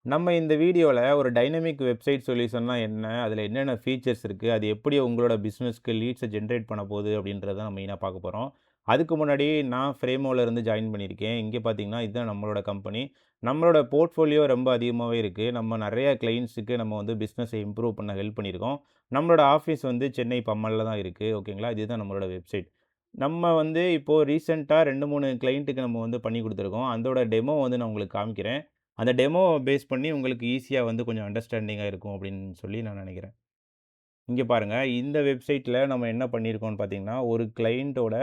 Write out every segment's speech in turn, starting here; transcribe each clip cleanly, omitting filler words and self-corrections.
நம்ம இந்த வீடியோல ஒரு டைனமிக் வெப்சைட் சொல்யூஷன்னா என்ன? அதில என்னென்ன ஃபீச்சர்ஸ் இருக்கு? அது எப்படி உங்களோட பிசினஸ்க்கு லீட்ஸ ஜெனரேட் பண்ண போகுது? அப்படின்றத நம்ம மெயினா பார்க்க போறோம். அதுக்கு முன்னாடி நான் ஃப்ரேமோல இருந்து ஜாயின் பண்ணியிருக்கேன். இங்க பார்த்தீங்கன்னா, இதுதான் நம்மளோட கம்பெனி. நம்மளோட போர்ட்ஃபோலியோ ரொம்ப அதிகமாவே இருக்கு. நம்ம நெறைய கிளையண்ட்ஸுக்கு நம்ம வந்து பிசினஸ இம்ப்ரூவ் பண்ண ஹெல்ப் பண்ணியிருக்கோம். நம்மளோட ஆஃபீஸ் வந்து சென்னை பம்மல்ல தான் இருக்கு. ஓகேங்களா? இதுதான் நம்மளோட வெப்சைட். நம்ம வந்து இப்போ ரீசென்ட்டா 2, 3 கிளையண்ட்டுக்கு நம்ம வந்து பண்ணி குடுத்துருக்கோம். அதோட டெமோ வந்து நான் உங்களுக்கு காமிக்கிறேன். அந்த டெமோவ பேஸ் பண்ணி உங்களுக்கு ஈஸியா வந்து கொஞ்சம் அண்டர்ஸ்டாண்டிங்கா இருக்கும் அப்படின்னு சொல்லி நான் நெனைக்கிறேன். இங்க பாருங்க, இந்த வெப்சைட்ல நம்ம என்ன பண்ணியிருக்கோம்னு பார்த்தீங்கன்னா, ஒரு கிளையண்ட்டோட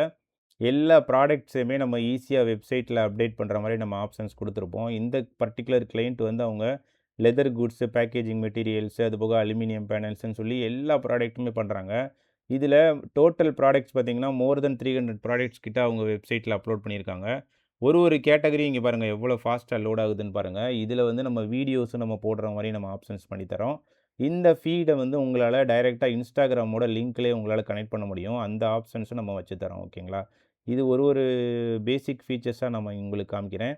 எல்லா ப்ராடக்ட்ஸயுமே நம்ம ஈஸியா வெப்சைட்ல அப்டேட் பண்ற மாரி நம்ம ஆப்ஷன்ஸ் குடுத்துருப்போம். இந்த பர்ட்டிகுலர் கிளையண்ட் வந்து அவங்க லெதர் குட்ஸ், பேக்கேஜிங் மெட்டீரியல்ஸ், அதுபோக அலுமினியம் பேனல்ஸ்ன்னு சொல்லி எல்லா ப்ராடக்ட்டுமே பண்றாங்க. இதுல டோட்டல் ப்ராடக்ட்ஸ் பார்த்தீங்கன்னா, மோர் தென் 300 ப்ராடக்ட்ஸ் கிட்ட அவங்க வெப்சைட்ல அப்லோட் பண்ணியிருக்காங்க. ஒரு கேட்டகரி இங்க பாருங்க எவ்வளோ ஃபாஸ்ட்டா லோட் ஆகுதுன்னு பாருங்க. இதுல வந்து நம்ம வீடியோஸும் நம்ம போடுற மாரி நம்ம ஆப்ஷன்ஸ் பண்ணி தரோம். இந்த ஃபீட வந்து உங்களால டைரக்ட்டா Instagramமோட லிங்க்லயே உங்களால கனெக்ட் பண்ண முடியும். அந்த ஆப்ஷன்ஸும் நம்ம வச்சு தரோம். ஓகேங்களா? இது ஒரு பேசிக் ஃபீச்சர்ஸா நம்ம உங்களுக்கு காமிக்கிறேன்.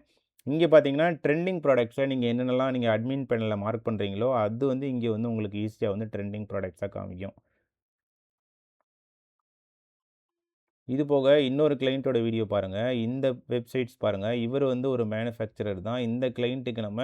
இங்க பார்த்தீங்கன்னா, ட்ரெண்டிங் ப்ராடக்ட்ஸ நீங்க என்னென்னலாம் நீங்க அட்மின் பேனல்ல மார்க் பண்றீங்களோ, அது வந்து இங்க வந்து உங்களுக்கு ஈஸியா வந்து ட்ரெண்டிங் ப்ராடக்ட்ஸா காமிக்கும். இது போக இன்னொரு கிளையண்ட்டோட வீடியோ பாருங்க. இந்த வெப்சைட்ஸ் பாருங்க. இவரு வந்து ஒரு மேனுஃபேக்சரர் தான். இந்த கிளையண்ட்டுக்கு நம்ம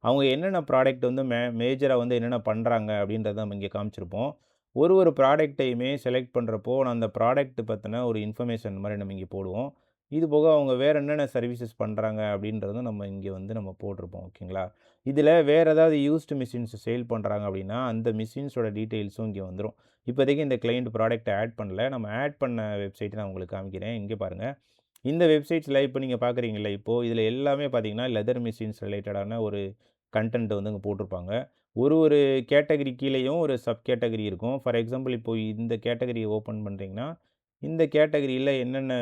அவங்க என்னென்ன ப்ராடக்ட் வந்து மேஜரா வந்து என்னென்ன பண்றாங்க அப்படின்றத நம்ம இங்க காமிச்சிருப்போம். ஒரு ப்ராடக்ட்டையுமே செலக்ட் பண்றப்போ, அந்த ப்ராடக்ட் பத்தின ஒரு இன்ஃபர்மேஷன் மாரி நம்ம இங்க போடுவோம். இது போக அவங்க வேற என்னென்ன சர்வீசஸ் பண்றாங்க அப்படின்றதும் நம்ம இங்க வந்து நம்ம போட்டிருப்போம். ஓகேங்களா? இதில வேற ஏதாவது யூஸ்டு மிஷின்ஸ் சேல் பண்றாங்க அப்படின்னா, அந்த மிஷின்ஸோட டீட்டெயில்ஸும் இங்க வந்துரும். இப்போதைக்கு இந்த கிளையண்ட் ப்ராடக்ட்ட ஆட் பண்ணல. நம்ம ஆட் பண்ண வெப்சைட் நான் உங்களுக்கு காமிக்கிறேன். இங்க பாருங்க. இந்த வெப்சைட்ஸ்ல இப்ப நீங்க பார்க்குறீங்கல்ல, இப்போ இதில எல்லாமே பார்த்தீங்கன்னா, லெதர் மெஷின்ஸ் ரிலேட்டடான ஒரு கன்டென்ட் வந்து இங்க போட்டிருப்பாங்க. ஒரு கேட்டகரி கீழேயும் ஒரு சப் கேட்டகரி இருக்கும். ஃபார் எக்ஸாம்பிள் இப்போ இந்த கேட்டகரிய ஓப்பன் பண்றீங்கன்னா, இந்த கேட்டகரியில என்னென்ன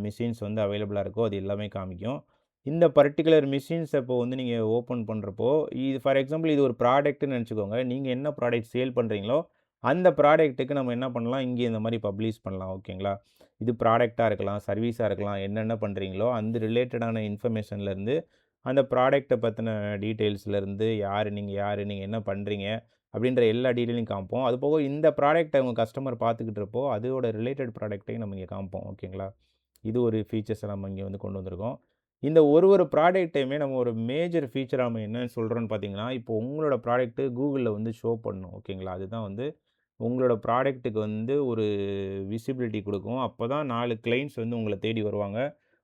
மெஷின்ஸ் வந்து அவைலபிளா இருக்கோ, அது எல்லாமே காமிக்கும். இந்த பர்ட்டிகுலர் மெஷின்ஸ இப்போ வந்து நீங்க ஓப்பன் பண்றப்போ, இது ஃபார் எக்ஸாம்பிள் இது ஒரு ப்ராடக்ட்ன்னு நெனச்சுக்கோங்க. நீங்க என்ன ப்ராடக்ட் சேல் பண்றீங்களோ, அந்த ப்ராடக்ட்டுக்கு நம்ம என்ன பண்ணலாம், இங்கே இந்த மாரி பப்ளிஷ் பண்ணலாம். ஓகேங்களா? இது ப்ராடக்ட்டா இருக்கலாம், சர்வீஸா இருக்கலாம். என்னென்ன பண்றீங்களோ, அந்த ரிலேட்டடான இன்ஃபர்மேஷன்லேருந்து, அந்த ப்ராடக்ட்ட பத்தின டீட்டெயில்ஸ்லேருந்து, நீங்க யாரு? நீங்க என்ன பண்றீங்க? அப்படின்ற எல்லா டீட்டெயிலையும் காமிப்போம். அதுபோக இந்த ப்ராடக்ட்ட உங்க கஸ்டமர் பார்த்துக்கிட்டுருப்போ, அதோட ரிலேட்டட் ப்ராடக்ட்டையும் நம்ம இங்க காமிப்போம். ஓகேங்களா? இது ஒரு ஃபீச்சர்ஸ நம்ம இங்க வந்து கொண்டு வந்திருக்கோம். இந்த ஒரு ப்ராடக்ட்டையுமே நம்ம ஒரு மேஜர் ஃபீச்சரா நம்ம என்ன சொல்றோம்ன்னு பார்த்தீங்கன்னா, இப்போ உங்களோட ப்ராடக்ட் Googleல வந்து ஷோ பண்ணணும். ஓகேங்களா? அதுதான் வந்து உங்களோட ப்ராடக்ட்டுக்கு வந்து ஒரு விசிபிலிட்டி குடுக்கும். அப்பதான் 4 கிளையண்ட்ஸ் வந்து உங்கள தேடி வருவாங்க.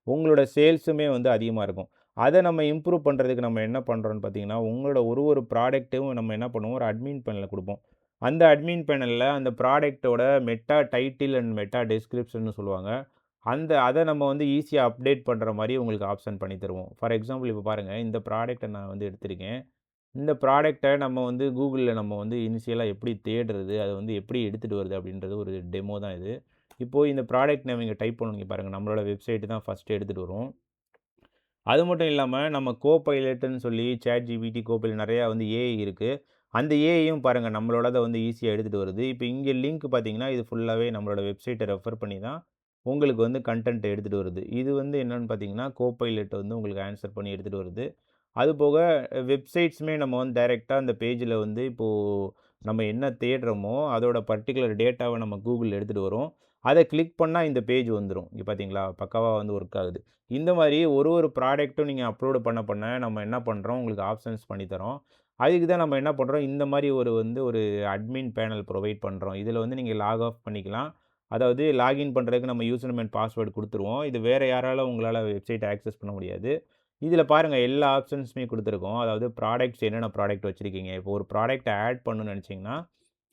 உங்களோட சேல்ஸுமே வந்து அதிகமா இருக்கும். அத நம்ம இம்ப்ரூவ் பண்றதுக்கு நம்ம என்ன பண்றோம்ன்னு பார்த்தீங்கன்னா, உங்களோட ஒரு ப்ராடக்ட்டும் நம்ம என்ன பண்ணுவோம், ஒரு அட்மின் பேனல குடுப்போம். அந்த அட்மின் பேனல்ல அந்த ப்ராடக்ட்டோட மெட்டா டைட்டில் அண்ட் மெட்டா டிஸ்கிரிப்ஷன்னு சொல்லுவாங்க. அத நம்ம வந்து ஈஸியா அப்டேட் பண்ற மாரி உங்களுக்கு ஆப்ஷன் பண்ணி தருவோம். ஃபார் எக்ஸாம்பிள் இப்ப பாருங்க, இந்த ப்ராடக்ட்ட நான் வந்து எடுத்திருக்கேன். இந்த ப்ராடக்ட்ட நம்ம வந்து Googleல நம்ம வந்து இனிஷியலா எப்படி தேடுறது? அத வந்து எப்படி எடுத்துட்டு வருது? அப்படின்றது ஒரு டெமோ தான் இது. இப்போ இந்த ப்ராடக்ட் நேம் இங்க டைப் பண்ணுவீங்க பாருங்க. நம்மளோட வெப்சைட் தான் ஃபர்ஸ்ட்டு எடுத்துட்டு வரும். அது மட்டும் இல்லாம நம்ம கோபைலட்ன்னு சொல்லி ChatGPT, கோபைலட் நெறையா வந்து ஏஐ இருக்கு. அந்த ஏஐயும் பாருங்க நம்மளோடத வந்து ஈஸியா எடுத்துட்டு வருது. இப்ப இங்க லிங்க் பார்த்தீங்கன்னா, இது ஃபுல்லாவே நம்மளோட வெப்சைட்ட ரெஃபர் பண்ணி தான் உங்களுக்கு வந்து கன்டென்ட் எடுத்துட்டு வருது. இது வந்து என்னன்னு பார்த்தீங்கன்னா, கோபைலட் வந்து உங்களுக்கு ஆன்ஸர் பண்ணி எடுத்துட்டு வருது. அதுபோக வெப்சைட்ஸுமே நம்ம வந்து டைரக்ட்டா அந்த பேஜ்ல வந்து இப்போ நம்ம என்ன தேடுறோமோ, அதோட பர்ட்டிகுலர் டேட்டாவ நம்ம Google எடுத்துட்டு வரும். அத கிளிக் பண்ணா இந்த பேஜ் வந்துரும். இங்க பார்த்தீங்களா? பக்காவா வந்து ஒர்க் ஆகுது. இந்த மாரி ஒரு ப்ராடக்ட்டும் நீங்க அப்லோட் பண்ண நம்ம என்ன பண்றோம், உங்களுக்கு ஆப்ஷன்ஸ் பண்ணி தரோம். அதுக்கு தான் நம்ம என்ன பண்றோம், இந்த மாரி ஒரு அட்மின் பேனல் ப்ரொவைட் பண்றோம். இதில வந்து நீங்க லாக் ஆஃப் பண்ணிக்கலாம். அதாவது லாகின் பண்றதுக்கு நம்ம யூசர் நேம் அண்ட் பாஸ்வேர்ட் குடுத்துருவோம். இது வேற யாராலும் உங்களால வெப்சைட்ட ஆக்சஸ் பண்ண முடியாது. இதில பாருங்க எல்லா ஆப்ஷன்ஸுமே குடுத்துருக்கோம். அதாவது ப்ராடக்ட்ஸ் என்னென்ன ப்ராடக்ட் வச்சிருக்கீங்க. இப்போ ஒரு ப்ராடக்ட்ட ஆட் பண்ணணும்னு நெனச்சீங்கன்னா,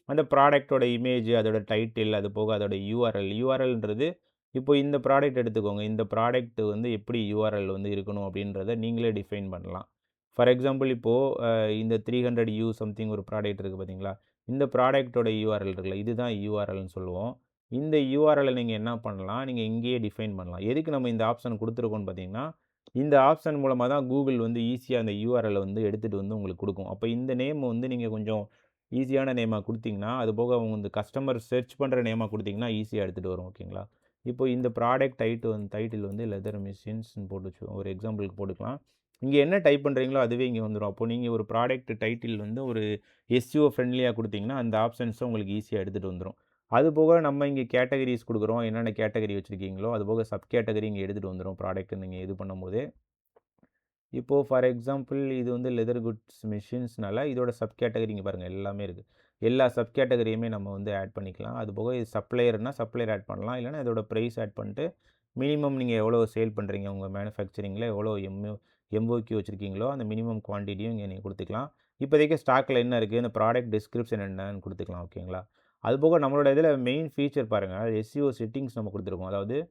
அந்த ப்ராடக்ட்டோட இமேஜ், அதோட டைட்டில், அது போக அதோட யுஆர்எல். யுஆர்எல்ன்றது இப்போ இந்த ப்ராடக்ட் எடுத்துக்கோங்க. இந்த ப்ராடக்ட் வந்து எப்படி யுஆர்எல் வந்து இருக்கணும் அப்படின்றத நீங்களே டிஃபைன் பண்ணலாம். ஃபார் எக்ஸாம்பிள் இப்போ அ இந்த 300 சம்திங் ஒரு ப்ராடக்ட் இருக்கு பார்த்தீங்களா? இந்த ப்ராடக்ட்டோட யுஆர்எல் இருக்குல்ல, இதுதான் யுஆர்எல்ன்னு சொல்லுவோம். இந்த யுஆர்எல்ல நீங்க என்ன பண்ணலாம், நீங்க இங்கேயே டிஃபைன் பண்ணலாம். எதுக்கு நம்ம இந்த ஆப்ஷன் குடுத்துருக்கோம்னு பார்த்தீங்கன்னா, இந்த ஆப்ஷன் மூலமா தான் Google வந்து ஈஸியா அந்த யுஆர்எல்ல வந்து எடுத்துட்டு வந்து உங்களுக்கு குடுக்கும். அப்ப இந்த நேம் வந்து நீங்க கொஞ்சம் ஈஸியான நேமா குடுத்தீங்கன்னா, அதுபோக அவங்க இந்த கஸ்டமர் சர்ச் பண்ற நேமா குடுத்தீங்கன்னா, ஈஸியா எடுத்துட்டு வரும். ஓகேங்களா? இப்போ இந்த ப்ராடக்ட் டைட்டில் வந்து லெதர் மெஷின்ஸ்ன்னு போட்டு ஒரு எக்ஸாம்பிளுக்கு போட்டுக்கலாம். இங்க என்ன டைப் பண்றீங்களோ அதுவே இங்க வந்துரும். அப்போ நீங்க ஒரு ப்ராடக்ட் டைட்டில் வந்து ஒரு எஸ்இஓ ஃப்ரெண்ட்லியா குடுத்தீங்கன்னா, அந்த ஆப்ஷன்ஸ உங்களுக்கு ஈஸியா எடுத்துட்டு வந்துரும். அதுபோக நம்ம இங்க கேட்டகரீஸ் குடுக்குறோம். என்னென்ன கேட்டகரி வச்சிருக்கீங்களோ, அதுபோக சப் கேட்டகரி இங்க எடுத்துட்டு வந்துரும். ப்ராடக்ட் நீங்க இது பண்ணும்போதே. இப்போ ஃபார் எக்ஸாம்பிள் இது வந்து லெதர் குட்ஸ் மெஷின்ஸ்னால இதோட சப் கேட்டகரி இங்க பாருங்க எல்லாமே இருக்கு. எல்லா சப் கேட்டகரியுமே நம்ம வந்து ஆட் பண்ணிக்கலாம். அதுபோக இது சப்ளையர்னா சப்ளையர் ஆட் பண்ணலாம். இல்லன்னா இதோட பிரைஸ் ஆட் பண்ணிட்டு, மினிமம் நீங்க எவ்வளோ சேல் பண்றீங்க உங்க மேனுஃபேக்சரிங்ல எவ்வளோ எம்ஓக்யூ வச்சிருக்கீங்களோ, அந்த மினிமம் குவான்டிட்டியும் இங்க நீங்க குடுத்துக்கலாம். இப்போதைக்கு ஸ்டாக்ல என்ன இருக்கு, இந்த ப்ராடக்ட் டிஸ்கிரிப்ஷன் என்னன்னு குடுத்துக்கலாம். ஓகேங்களா? அதுபோக நம்மளோட இதுல மெயின் ஃபீச்சர் பாருங்க. எஸ்இஓ செட்டிங்ஸ் நம்ம குடுத்துருக்கோம். அதாவது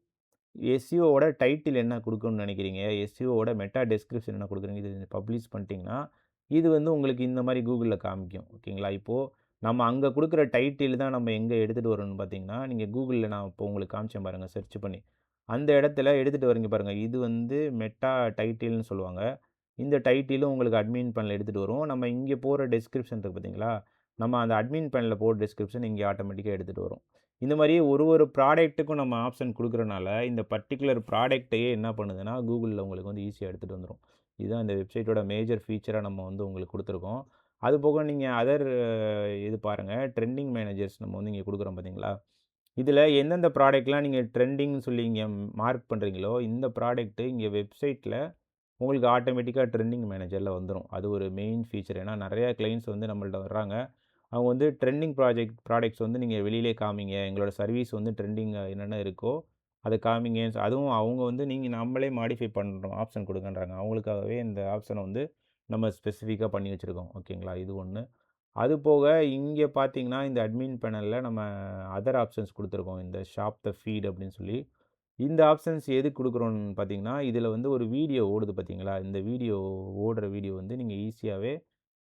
எஸ்இஓவோட டைட்டில் என்ன குடுக்கணும்னு நெனைக்கிறீங்க? எஸ்இஓவோட மெட்டா டிஸ்கிரிப்ஷன் என்ன குடுக்குறீங்க? இது பப்ளிஷ் பண்ணிட்டீங்கன்னா, இது வந்து உங்களுக்கு இந்த மாரி கூகுள்ல காமிக்கும். ஓகேங்களா? இப்போ நம்ம அங்க குடுக்குற டைட்டில் தான் நம்ம எங்க எடுத்துட்டு வரோம்ன்னு பார்த்தீங்கன்னா, நீங்க கூகுள்ல நான் இப்போ உங்களுக்கு காமிச்சேன் பாருங்க சர்ச் பண்ணி. அந்த இடத்துல எடுத்துட்டு வரீங்க பாருங்க. இது வந்து மெட்டா டைட்டில்ன்னு சொல்லுவாங்க. இந்த டைட்டிலும் உங்களுக்கு அட்மின் பேனல்ல எடுத்துட்டு வரும். நம்ம இங்க போடுற டிஸ்கிரிப்ஷன் இருக்கு பார்த்தீங்களா? நம்ம அந்த அட்மின் பேனல்ல போடுற டிஸ்கிரிப்ஷன் இங்க ஆட்டோமேட்டிக்கா எடுத்துட்டு வரும். இந்த மாரி ஒரு ப்ராடக்ட்டுக்கும் நம்ம ஆப்ஷன் குடுக்குறனால, இந்த பர்ட்டிகுலர் ப்ராடக்ட்டையே என்ன பண்ணுதுன்னா, கூகுள்ல உங்களுக்கு வந்து ஈஸியா எடுத்துட்டு வந்துரும். இதுதான் இந்த வெப்சைட்டோட மேஜர் ஃபீச்சரா நம்ம வந்து உங்களுக்கு குடுத்துருக்கோம். அதுபோக நீங்க அதர் இது பாருங்க, ட்ரெண்டிங் மேனேஜர்ஸ் நம்ம வந்து இங்க குடுக்குறோம் பார்த்தீங்களா? இதில எந்தெந்த ப்ராடக்ட்லாம் நீங்க ட்ரெண்டிங்ன்னு சொல்லி இங்க மார்க் பண்றீங்களோ, இந்த ப்ராடக்ட் இங்க வெப்சைட்ல உங்களுக்கு ஆட்டோமேட்டிக்கா ட்ரெண்டிங் மேனேஜர்ல வந்துரும். அது ஒரு மெயின் ஃபீச்சர். ஏன்னா நெறைய கிளையண்ட்ஸ் வந்து நம்மள்ட்ட வர்றாங்க. அவங்க வந்து ட்ரெண்டிங் ப்ராடக்ட்ஸ் வந்து நீங்க வெளியிலே காமிங்க. எங்களோட சர்வீஸ் வந்து ட்ரெண்டிங்கா என்னென்ன இருக்கோ, அத காமிங்க. அதுவும் அவங்க வந்து நீங்க நம்மளே மாடிஃபை பண்றோம். ஆப்ஷன் குடுங்கன்றாங்க. அவங்களுக்காகவே இந்த ஆப்ஷன வந்து நம்ம ஸ்பெசிஃபிக்கா பண்ணி வச்சிருக்கோம். ஓகேங்களா? இது ஒண்ணு. அது போக இங்க பார்த்தீங்கன்னா, இந்த அட்மின் பேனல்ல நம்ம அதர் ஆப்ஷன்ஸ் குடுத்துருக்கோம். இந்த ஷாப் த ஃபீட் அப்படின்னு சொல்லி. இந்த ஆப்ஷன்ஸ் எதுக்கு குடுக்குறோம்னு பார்த்தீங்கன்னா, இதில வந்து ஒரு வீடியோ ஓடுது பார்த்தீங்களா? இந்த வீடியோ ஓடுற வீடியோ வந்து நீங்க ஈஸியாவே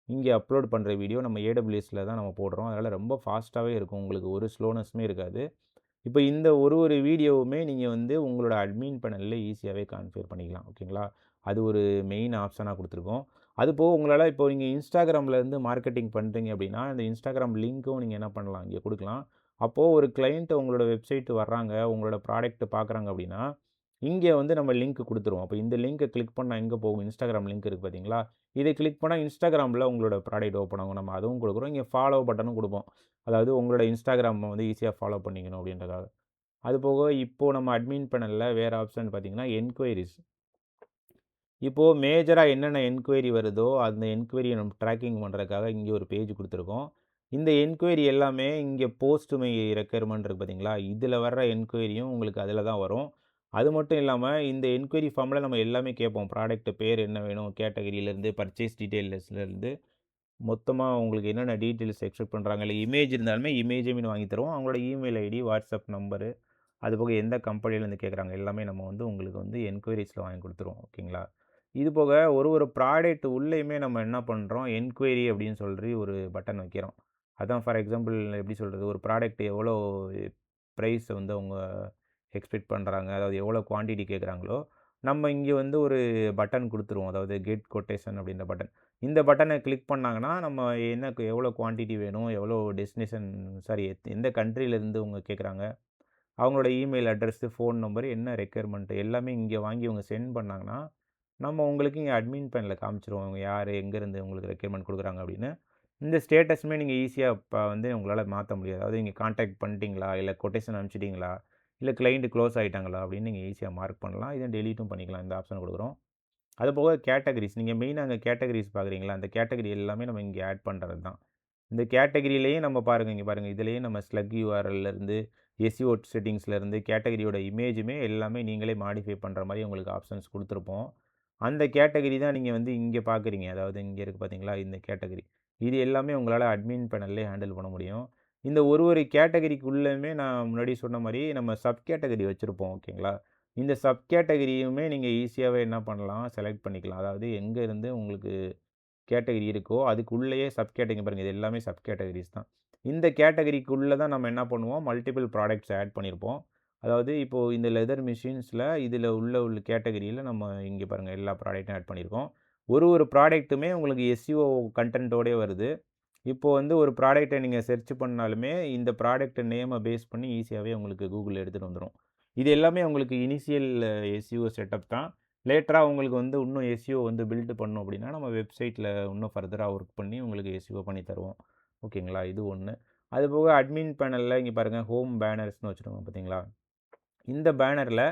இங்க அப்லோட் பண்ற வீடியோ நம்ம ஏடபிள்யூஎஸ்ல தான் நம்ம போடுறோம். அதனால ரொம்ப ஃபாஸ்ட்டாவே இருக்கும். உங்களுக்கு ஒரு ஸ்லோனஸ்மே இருக்காது. இப்ப இந்த ஒரு வீடியோவுமே நீங்க வந்து உங்களோட அட்மின் பேனல்ல ஈஸியாவே கான்ஃபிகர் பண்ணிக்கலாம். ஓகேங்களா? அது ஒரு மெயின் ஆப்ஷனா குடுத்துருக்கோம். அதுபோக உங்களால இப்போ நீங்க Instagramல இருந்து மார்க்கெட்டிங் பண்றீங்க அப்படின்னா, அந்த Instagram லிங்க்கும் நீங்க என்ன பண்ணலாம், இங்க குடுக்கலாம். அப்போ ஒரு கிளையண்ட் உங்களோட வெப்சைட் வர்றாங்க, உங்களோட ப்ராடக்ட்ட பார்க்குறாங்க அப்படின்னா, இங்க வந்து நம்ம லிங்க் குடுத்துருவோம். அப்ப இந்த லிங்க கிளிக் பண்ணா எங்க போகும்? Instagram லிங்க் இருக்கு பார்த்தீங்களா? இத கிளிக் பண்ணா Instagramல உங்களோட ப்ராடக்ட் ஓப்பன் ஆகும். நம்ம அதுவும் குடுக்குறோம். இங்க ஃபாலோ பட்டனும் குடுப்போம். அதாவது உங்களோட Instagram வந்து ஈஸியா ஃபாலோ பண்ணிக்கணும் அப்படின்றதுக்காக. அதுபோக இப்போ நம்ம அட்மின் பேனல்ல வேற ஆப்ஷன் பார்த்தீங்கன்னா, என்குயரீஸ். இப்போ மேஜரா என்னென்ன என்குயரி வருதோ, அந்த என்குயரிய நம்ம ட்ராக்கிங் பண்றதுக்காக இங்க ஒரு பேஜ் குடுத்துருக்கோம். இந்த என்குயரி எல்லாமே இங்க போஸ்ட் மை ரெக்யர்மென்ட் இருக்கு பார்த்தீங்களா? இதுல வர்ற என்குயரியும் உங்களுக்கு அதுல தான் வரும். அது மட்டும் இல்லாம இந்த என்குயரி ஃபார்ம்ல நம்ம எல்லாமே கேட்போம். ப்ராடக்ட் பேர் என்ன வேணும்? கேட்டகரியிலருந்து, பர்ச்சேஸ் டீட்டெயில்ஸ்லருந்து மொத்தமா உங்களுக்கு என்னென்ன டீட்டெயில்ஸ் எக்ஸ்பெக்ட் பண்றாங்க, இல்ல இமேஜ் இருந்தாலுமே இமேஜுமே வாங்கி தருவோம். அவங்களோட இமெயில் ஐடி, வாட்ஸ்அப் நம்பரு, அதுபோக எந்த கம்பெனிலேருந்து கேட்குறாங்க எல்லாமே நம்ம வந்து உங்களுக்கு வந்து என்குயரீஸ்ல வாங்கி குடுத்துருவோம். ஓகேங்களா? இது போக ஒரு ப்ராடக்ட் உள்ளேயுமே நம்ம என்ன பண்றோம், என்குயரி அப்படின்னு சொல்லி ஒரு பட்டன் வைக்கிறோம். அதான் ஃபார் எக்ஸாம்பிள் எப்படி சொல்றது, ஒரு ப்ராடக்ட் எவ்வளோ பிரைஸ் வந்து அவங்க எக்ஸ்பெக்ட் பண்றாங்க, அதாவது எவ்வளோ குவான்டிட்டி கேட்குறாங்களோ, நம்ம இங்க வந்து ஒரு பட்டன் குடுத்துருவோம். அதாவது கெட் கொட்டேஷன் அப்படின்ற பட்டன். இந்த பட்டன கிளிக் பண்ணாங்கன்னா, நம்ம என்ன எவ்வளோ குவான்டிட்டி வேணும், எவ்வளோ டெஸ்டினேஷன் சாரி எந்த கண்ட்ரிலேருந்து அவங்க கேட்குறாங்க, அவங்களோட இமெயில் அட்ரஸு, ஃபோன் நம்பர், என்ன ரெக்யர்மென்ட் எல்லாமே இங்க வாங்கி இவங்க சென்ட் பண்ணாங்கன்னா, நம்ம உங்களுக்கு இங்க அட்மின் பேனல்ல காமிச்சுருவோம். இவங்க யாரு, எங்கேருந்து உங்களுக்கு ரெக்யர்மென்ட் குடுக்குறாங்க அப்படின்னு. இந்த ஸ்டேட்டஸுமே நீங்க ஈஸியா இப்ப வந்து உங்களால மாத்த முடியாது. அதாவது நீங்க கான்டாக்ட் பண்ணிட்டீங்களா, இல்ல கொட்டேஷன் அனுப்பிச்சிட்டீங்களா, இல்ல கிளையன்ட் க்ளோஸ் ஆயிட்டாங்களா அப்படின்னு நீங்க ஈஸியா மார்க் பண்ணலாம். இத டெலீட்டும் பண்ணிக்கலாம். இந்த ஆப்ஷன் குடுக்குறோம். அதுபோக கேட்டகரீஸ். நீங்க மெயினா அங்க கேட்டகரீஸ் பார்க்குறீங்களா? அந்த கேட்டகரி எல்லாமே நம்ம இங்க ஆட் பண்றது தான். இந்த கேட்டகரியிலேயே நம்ம பாருங்க, இங்க பாருங்க. இதிலேயே நம்ம ஸ்லக் யூஆர்எல்லேருந்து, எஸ்இஓ செட்டிங்ஸ்லேருந்து, கேட்டகரியோட இமேஜுமே எல்லாமே நீங்களே மாடிஃபை பண்ற மாரி உங்களுக்கு ஆப்ஷன்ஸ் குடுத்துருப்போம். அந்த கேட்டகரி தான் நீங்க வந்து இங்க பார்க்குறீங்க. அதாவது இங்க இருக்கு பார்த்தீங்களா? இந்த கேட்டகரி. இது எல்லாமே உங்களால அட்மின் பேனல்லே ஹேண்டில் பண்ண முடியும். இந்த ஒரு கேட்டகரிக்குள்ளயுமே நான் முன்னாடி சொன்ன மாரி நம்ம சப் கேட்டகரி வச்சிருப்போம். ஓகேங்களா? இந்த சப் கேட்டகரியுமே நீங்க ஈஸியாவே என்ன பண்ணலாம், செலக்ட் பண்ணிக்கலாம். அதாவது எங்க இருந்து உங்களுக்கு கேட்டகரி இருக்கோ, அதுக்குள்ளேயே சப் கேட்டகரி பாருங்க. இது எல்லாமே சப் கேட்டகரீஸ் தான். இந்த கேட்டகரிக்குள்ள தான் நம்ம என்ன பண்ணுவோம், மல்டிபிள் ப்ராடக்ட்ஸ் ஆட் பண்ணியிருப்போம். அதாவது இப்போ இந்த லெதர் மெஷின்ஸ்ல இதில உள்ள கேட்டகரியில நம்ம இங்க பாருங்க எல்லா ப்ராடக்ட்டும் ஆட் பண்ணியிருக்கோம். ஒரு ப்ராடக்ட்டுமே உங்களுக்கு எஸ்இஓ கன்டென்ட்டோடயே வருது. இப்போ வந்து ஒரு ப்ராடக்ட்ட நீங்க செர்ச் பண்ணாலுமே, இந்த ப்ராடக்ட் நேம பேஸ் பண்ணி ஈஸியாவே உங்களுக்கு கூகுள்ல எடுத்துட்டு வந்துரும். இது எல்லாமே உங்களுக்கு இனிஷியல் எஸ்இஓ செட்டப் தான். லேட்டரா உங்களுக்கு வந்து இன்னும் எஸ்இஓ வந்து பில்ட் பண்ணணும் அப்படின்னா, நம்ம வெப்சைட்ல இன்னும் ஃபர்தரா ஒர்க் பண்ணி உங்களுக்கு எஸ்இஓ பண்ணி தருவோம். ஓகேங்களா? இது ஒண்ணு. அதுபோக அட்மின் பேனல்ல இங்க பாருங்க ஹோம் பேனர்ஸ்ன்னு வச்சிருக்கோம் பார்த்தீங்களா? இந்த பேனர்ல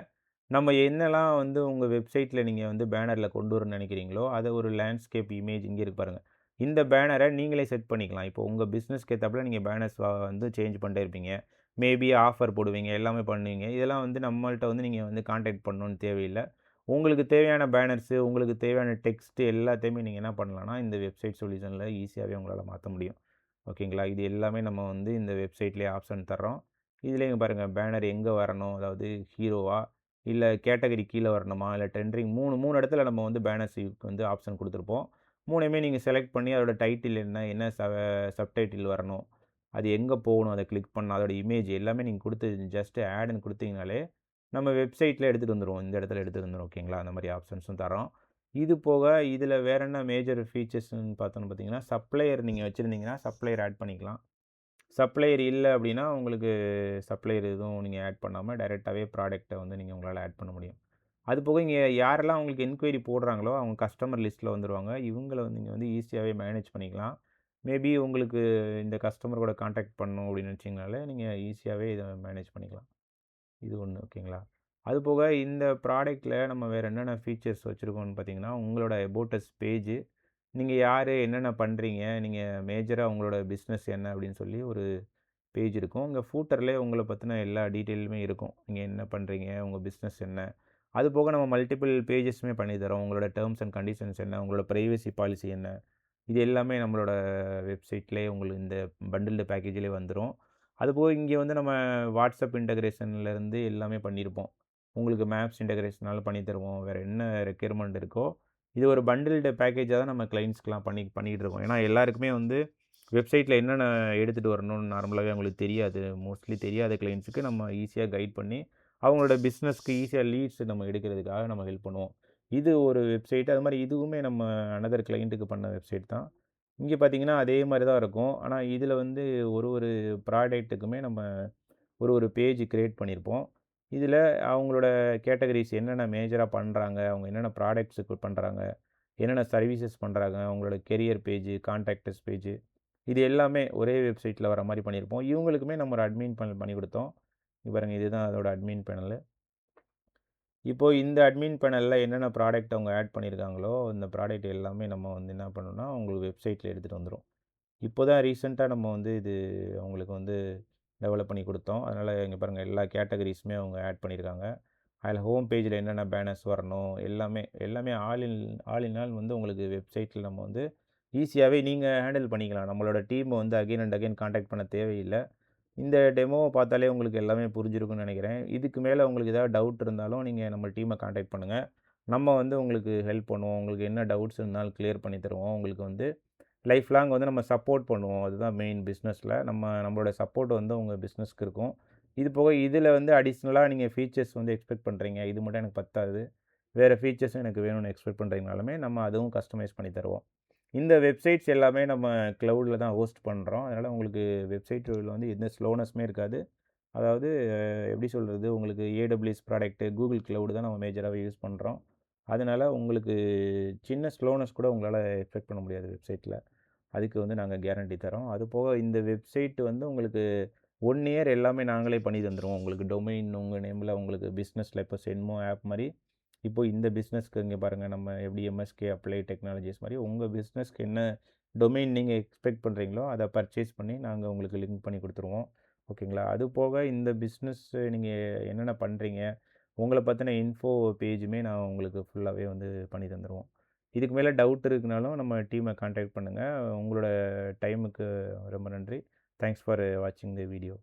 நம்ம என்னலாம் வந்து உங்க வெப்சைட்ல நீங்க வந்து பேனர்ல கொண்டு வரணும்னு நெனைக்கிறீங்களோ, அத ஒரு லேண்ட்ஸ்கேப் இமேஜ் இங்க இருக்கு பாருங்க. இந்த பேனர நீங்களே செட் பண்ணிக்கலாம். இப்போ உங்க பிசினஸ்க்கு ஏத்தாப்புல நீங்க பேனர்ஸ் வந்து சேஞ்ச் பண்ணிட்டே இருப்பீங்க. மேபி ஆஃபர் போடுவீங்க, எல்லாமே பண்ணுவீங்க. இதெல்லாம் வந்து நம்மள்ட்ட வந்து நீங்க வந்து கான்டாக்ட் பண்ணணும்னு தேவையில்ல. உங்களுக்கு தேவையான பேனர்ஸு, உங்களுக்கு தேவையான டெக்ஸ்ட் எல்லாத்தையுமே நீங்க என்ன பண்ணலாம்னா, இந்த வெப்சைட் சொல்யூஷன்ல ஈஸியாவே உங்களால மாத்த முடியும். ஓகேங்களா? இது எல்லாமே நம்ம வந்து இந்த வெப்சைட்லயே ஆப்ஷன் தர்றோம். இதுலயே இங்க பாருங்க பேனர் எங்க வரணும்? அதாவது ஹீரோவா? இல்ல கேட்டகரி கீழ வரணுமா? இல்ல டெண்டரிங் 3 இடத்துல நம்ம வந்து பேனர்ஸுக்கு வந்து ஆப்ஷன் குடுத்துருப்போம். 3யுமே நீங்க செலக்ட் பண்ணி அதோட டைட்டில் என்ன? என்ன சப்டைட்டில் வரணும்? அது எங்க போகணும்? அத கிளிக் பண்ணா அதோட இமேஜ் எல்லாமே நீங்க குடுத்து ஜஸ்ட் ஆட்ன்னு குடுத்தீங்கனாலே, நம்ம வெப்சைட்ல எடுத்துட்டு வந்துரும். இந்த இடத்துல எடுத்துட்டு வந்துரும். ஓகேங்களா? அந்த மாரி ஆப்ஷன்ஸும் தர்றோம். இது போக இதில வேற என்ன மேஜர் ஃபீச்சர்ஸ்ன்னு பார்த்தோம்னு பார்த்தீங்கன்னா, சப்ளையர் நீங்க வச்சிருந்தீங்கன்னா, சப்ளையர் ஆட் பண்ணிக்கலாம். சப்ளையர் இல்ல அப்டின்னா, உங்களுக்கு சப்ளையர் எதுவும் நீங்க ஆட் பண்ணாம டைரக்ட்டாவே ப்ராடக்ட்ட வந்து நீங்க உங்களால ஆட் பண்ண முடியும். அது போக இங்க யாரெல்லாம் உங்களுக்கு என்குயரி போடுறாங்களோ, அவங்க கஸ்டமர் லிஸ்ட்ல வந்துருவாங்க. இவங்கள வந்து நீங்க வந்து ஈஸியாவே மேனேஜ் பண்ணிக்கலாம். மேபி உங்களுக்கு இந்த கஸ்டமர் கூட கான்டாக்ட் பண்ணணும் அப்டின்னு நெனச்சீங்கனாலே, நீங்க ஈஸியாவே இத மேனேஜ் பண்ணிக்கலாம். இது ஒண்ணு ஓகேங்களா? அதுபோக இந்த ப்ராடக்ட்ல நம்ம வேற என்னென்ன ஃபீச்சர்ஸ் வச்சிருக்கோம்னு பார்த்தீங்கன்னா, உங்களோட அபௌட் அஸ் பேஜ் நீங்க யாரு? என்னென்ன பண்றீங்க? நீங்க மேஜரா உங்களோட பிசினஸ் என்ன? அப்டின்னு சொல்லி ஒரு பேஜ் இருக்கும். உங்க ஃபூட்டர்லயே உங்கள பத்தின எல்லா டீட்டெயிலுமே இருக்கும். நீங்க என்ன பண்றீங்க? உங்க பிசினஸ் என்ன? அது போக நம்ம மல்டிபிள் பேஜஸுமே பண்ணி தர்றோம். உங்களோட டெர்ம்ஸ் அண்ட் கண்டிஷன்ஸ் என்ன? உங்களோட பிரைவசி பாலிசி என்ன? இது எல்லாமே நம்மளோட வெப்சைட்லயே உங்களுக்கு இந்த பண்டில்டு பேக்கேஜ்லயே வந்துரும். அதுபோக இங்க வந்து நம்ம வாட்ஸ்அப் இன்டகிரேஷன்லேருந்து எல்லாமே பண்ணியிருப்போம். உங்களுக்கு மேப்ஸ் இன்டகிரேஷனாலும் பண்ணி தருவோம். வேற என்ன ரெக்யர்மென்ட் இருக்கோ, இது ஒரு பண்டில்டு பேக்கேஜா தான் நம்ம கிளையண்ட்ஸ்க்குலாம் பண்ணிக்கிட்டு இருக்கோம். ஏன்னா எல்லாருக்குமே வந்து வெப்சைட்ல என்னென்ன எடுத்துட்டு வரணும்னு நார்மலாவே அவங்களுக்கு தெரியாது. மோஸ்ட்லி தெரியாத கிளையண்ட்ஸுக்கு நம்ம ஈஸியா கைட் பண்ணி, அவங்களோட பிசினஸ்க்கு ஈஸியா லீட்ஸ் நம்ம எடுக்கிறதுக்காக நம்ம ஹெல்ப் பண்ணுவோம். இது ஒரு வெப்சைட். அது மாரி இதுவுமே நம்ம அனதர் கிளையண்ட்டுக்கு பண்ண வெப்சைட் தான். இங்க பார்த்தீங்கன்னா, அதே மாரி தான் இருக்கும். ஆனா இதுல வந்து ஒரு ப்ராடக்ட்டுக்குமே நம்ம ஒரு பேஜ் கிரியேட் பண்ணியிருப்போம். இதுல அவங்களோட கேட்டகரீஸ் என்னென்ன மேஜரா பண்றாங்க, அவங்க என்னென்ன ப்ராடக்ட்ஸுக்கு பண்றாங்க, என்னென்ன சர்வீசஸ் பண்றாங்க, அவங்களோட career page, contact as page இது எல்லாமே ஒரே வெப்சைட்ல வர மாரி பண்ணியிருப்போம். இவங்களுக்குமே நம்ம ஒரு அட்மின் பேனல் பண்ணி குடுத்தோம். இங்க பாருங்க இதுதான் அதோட அட்மின் பேனலு. இப்போ இந்த அட்மின் பேனல்ல என்னென்ன ப்ராடக்ட் அவங்க ஆட் பண்ணியிருக்காங்களோ, இந்த ப்ராடக்ட் எல்லாமே நம்ம வந்து என்ன பண்ணணும்னா, உங்களுக்கு வெப்சைட்ல எடுத்துட்டு வந்துரும். இப்போ தான் ரீசென்ட்டா நம்ம வந்து இது அவங்களுக்கு வந்து டெவலப் பண்ணி குடுத்தோம். அதனால இங்க பாருங்க எல்லா கேட்டகரீஸுமே அவங்க ஆட் பண்ணியிருக்காங்க. அதில ஹோம் பேஜ்ல என்னென்ன பேனர்ஸ் வரணும், எல்லாமே ஆல் இன் ஆல் வந்து உங்களுக்கு வெப்சைட்ல நம்ம வந்து ஈஸியாவே நீங்க ஹேண்டில் பண்ணிக்கலாம். நம்மளோட டீம வந்து அகைன் அண்ட் அகைன் கான்டாக்ட் பண்ண தேவையில்ல. இந்த டெமோவ பார்த்தாலே உங்களுக்கு எல்லாமே புரிஞ்சிருக்கும்னு நெனைக்கிறேன். இதுக்கு மேல உங்களுக்கு ஏதாவது டவுட் இருந்தாலும் நீங்க நம்ம டீம கான்டாக்ட் பண்ணுங்க. நம்ம வந்து உங்களுக்கு ஹெல்ப் பண்ணுவோம். உங்களுக்கு என்ன டவுட்ஸ் இருந்தாலும் கிளியர் பண்ணி தருவோம். உங்களுக்கு வந்து லைஃப் லாங் வந்து நம்ம சப்போர்ட் பண்ணுவோம். அதுதான் மெயின் பிசினஸ்ல. நம்மளோட சப்போர்ட் வந்து உங்க பிசினஸ்க்கு இருக்கும். இது போக இதில வந்து அடிஷனலா நீங்க ஃபீச்சர்ஸ் வந்து எக்ஸ்பெக்ட் பண்றீங்க. இது மட்டும் எனக்கு பத்தாது. வேற ஃபீச்சர்ஸும் எனக்கு வேணும்னு எக்ஸ்பெக்ட் பண்றீங்கனாலுமே, நம்ம அதுவும் கஸ்டமைஸ் பண்ணி தருவோம். இந்த வெப்சைட்ஸ் எல்லாமே நம்ம கிளவுட்ல தான் ஹோஸ்ட் பண்றோம். அதனால உங்களுக்கு வெப்சைட்ல வந்து எந்த ஸ்லோனஸுமே இருக்காது. அதாவது எப்படி சொல்றது? உங்களுக்கு AWS ப்ராடக்ட், Google கிளவுட் தான் நம்ம மேஜராவே யூஸ் பண்றோம். அதனால உங்களுக்கு சின்ன ஸ்லோனஸ் கூட உங்களால எக்ஸ்பெக்ட் பண்ண முடியாது வெப்சைட்ல. அதுக்கு வந்து நாங்க கேரண்டி தரோம். அதுபோக இந்த வெப்சைட் வந்து உங்களுக்கு 1 இயர் எல்லாமே நாங்களே பண்ணி தந்துருவோம். உங்களுக்கு டொமைன் உங்க நேம்ல உங்களுக்கு பிசினஸ்ல இப்போ சென்மோ ஆப் மாரி, இப்போ இந்த பிசினஸ்க்கு இங்க பாருங்க நம்ம எப்படி MSK அப்ளை டெக்னாலஜிஸ் மாரி உங்க பிசினஸ்க்கு என்ன டொமைன் நீங்க எக்ஸ்பெக்ட் பண்றீங்களோ, அத பர்ச்சேஸ் பண்ணி நாங்க உங்களுக்கு லிங்க் பண்ணி குடுத்துருவோம். ஓகேங்களா? அது போக இந்த பிசினஸ் நீங்க என்னென்ன பண்றீங்க, உங்கள பத்தின இன்ஃபோ பேஜுமே நான் உங்களுக்கு ஃபுல்லாவே வந்து பண்ணி தந்துருவோம். இதுக்கு மேல டவுட் இருக்குனாலும் நம்ம டீம கான்டாக்ட் பண்ணுங்க. உங்களோட டைமுக்கு ரொம்ப நன்றி. தேங்க்ஸ் ஃபார் வாட்சிங் த வீடியோ.